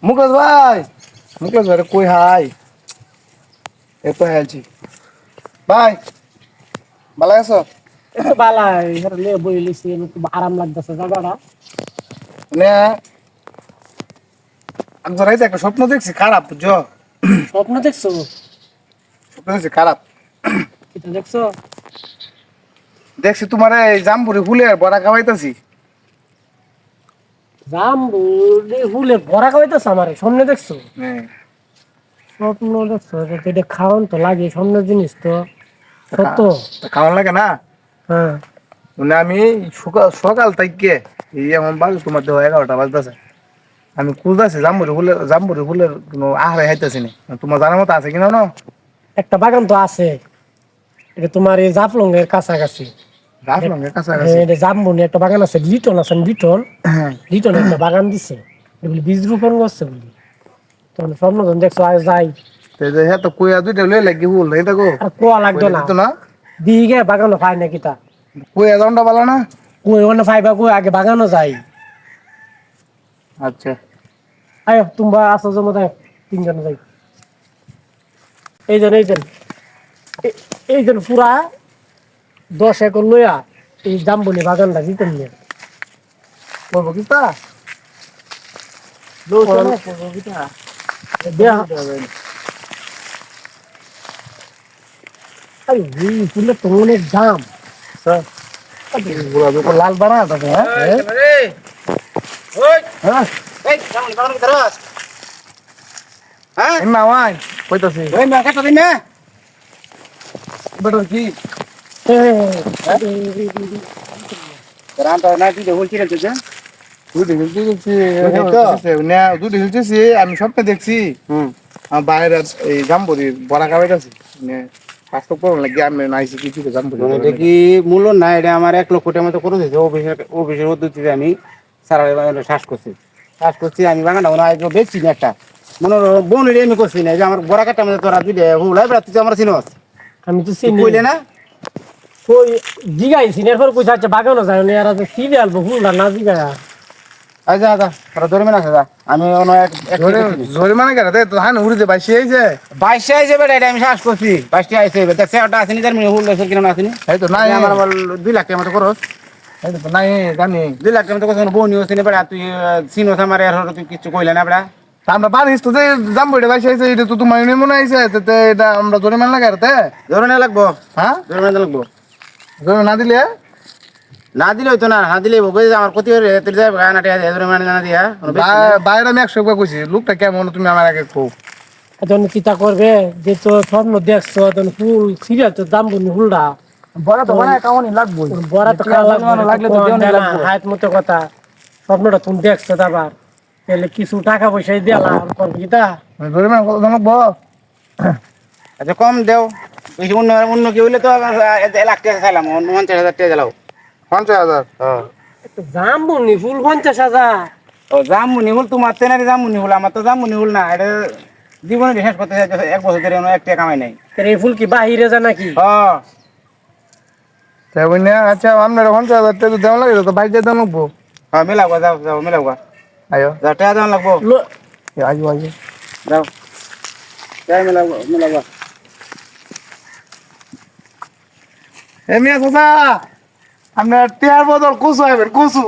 মুকেশ ভাই, মুকেশ ভাই কই হাই? এই তো আছি ভাই, ভালো আছো? এই তো বালাই লে বইলিছি একটু আরাম লাগতেছে জায়গাটা। মানে আমি তো রাইতে একটা স্বপ্ন দেখছি খারাপ, বুঝছো? স্বপ্ন দেখছো? স্বপ্ন দেখছি খারাপ। এটা দেখছো? দেখছি তোমার এই জামপুরি ফুলের বড়া খাওয়াইতেছি। জামরুল ফুলে ভরা খাওয়াইতেছে আমারে, স্বপ্নে দেখছো? হ্যাঁ, স্বপ্ন দেখছো? এটা খাওয়ান তো লাগে, স্বপ্নের জিনিস তো সত্য। খাওয়ান লাগে না? হ্যাঁ, মানে আমি সকাল সকাল থেকে এই এমন বাজে তোমার দেওয়া 11টা বাজতেছে, আমি খুঁজতেছি জামপুরি ফুলের কোনো আহারে হাইতেছি না। তোমার জানার মতো আছে কিনা না? একটা বাগান তো আছে, এটা তোমার এই জাফলং এর কাছাকাছি। রাফলঙ্গের হ্যাঁ, কাছাকাছি। এটা জামবনি একটা বাগান আছে, লিটন আছে, লিটন হ্যাঁ, লিটন একটা বাগান দিছে, এগুলি বীজ রোপণ করছে বলি। তখন স্বপ্ন যখন দেখছো আজ যাই। তো এই যে হ্যাঁ তো কুয়া দুইটা লই লাগি ফুল এই দেখো, আর কোয়া লাগতো কইলে না, দিত না? দিকে বাগানো পায় না কিতা। কুয়া দামটা ভালো না? কই ওখানে ফাইবা কই আগে বাগানো যাই। আচ্ছা, আয় তোমরা আসো জমা দেয়, তিনজন যাই। এই জন এই জন পুরা 10 একর লইয়া এই জামবনি বাগানটা দিতেন নিয়ে। বলবো কি তা? বলবো কি তা? আরে এই ফুলের তো অনেক দাম। স্যার, বুড়া দুটো লাল বানা থাকে, হ্যাঁ? হ্যাঁ, না ভাই, কইতাছি। বেটার কি? দুধ হিলতেছি, দুধ হিলতেছি, আমি স্বপ্নে দেখছি আমার বাইরে এই জাম্বুরির বড়া খাওয়াইতেছি। বাস্তব করুন লাগে আমি নাইছি কিছু জাম্বুরি মানে এটা কি মূল্য না, এটা আমার 1 লক্ষ টাকার মতো করে দিয়েছে অফিসের পদ্ধতিতে। আমি সারা শ্বাস করছি আমি বাগানটা মনে হয় বেচছি না একটা মনে বোন আমি করছি না, যে আমার বড় কাটা মধ্যে তোরা দিলে হুলাই বেড়া, তুই তো আমার চিনস, আমি তো তুই চিনি কইলে না? কই জিগাইছি এরপর কইছে আচ্ছা বাগানো যায় না, এরা তো সিলে আলবো ফুলটা না জিগায়া। আচ্ছা আচ্ছা তোরা ধরে মেনে আছে, যা আমি জরিমানা কেন তো হ্যাঁ উড়িতে বাইশে এই যে 22 আইসে বেটা, এটা আমি শ্বাস করছি 22 আইসে দেখছে ওটা আসেনি, তার মানে হুল দেশের কিনা আসেনি। এই তো নাই, আমার আবার 2 লাখ টাকার মতো খরচ, এই তো নাই জানি। 2 লাখ টাকার মতো খরচ। বোন হচ্ছে না বেটা, তুই চিনস আমার, আর তুই কিছু কইলে না বেটা। তা আমরা বানিস তো যে জাম্বুরি বাইশে আইছে, এটা তো তোমার মনে আইছে, তো এটা আমরা জরিমানা লাগে তে, ধরে লাগবো, হ্যাঁ? ধরে লাগবো। জরিমানা না দিলে না দিলে হইতো না, না দিলে আমার ক্ষতি হয়ে তুই যাই গানাটি ধরে মানে না দিয়া বাইরে আমি 100 কইছি, লোকটা কেমন তুমি আমার আগে খুব তখন চিন্তা করবে যে তো স্বপ্ন দেখছো, তখন ফুল সিরিয়াল তো দাম বলি ফুলটা বড় তো বানায় কাউনি লাগবো, বড় তো খাওয়া লাগলে তো দেওয়ানি লাগবো। হাত মতো কথা। স্বপ্নটা তুমি দেখছো আবার, তাহলে কিছু টাকা পয়সাই দিলাম করবি কিতা। জরিমানা কত লাগবো? আচ্ছা কম দেও, বেশি অন্য অন্য কি হইলে তো 1 লাখ টাকা চাইলাম, 50,000 টাকা দিলাও। 50,000? জামবুনি ফুল 50,000? ও জামুনি হল তোমার তেনারি জামুনি হল, আমার তো জামুনি হল না। এটা জীবনে শেষ করতে চাইছে, 1 বছর ধরে 1 টাকা কামাই নাই। এই ফুল কি বাহিরে যা নাকি? তাই বলে আচ্ছা আপনার 50,000 টাকা দেওয়া লাগে তো বাইরে দেওয়া লাগবো। হ্যাঁ মিলাবো, যাও যাও মিলাবো, আয়ো যাও টাকা দেওয়া লাগবো, আয়ো আয়ো যাও টাকা মিলাবো মিলাবো। এমনি চাচা আপনার টিয়ার বদল কুচু আইবেন কুচু।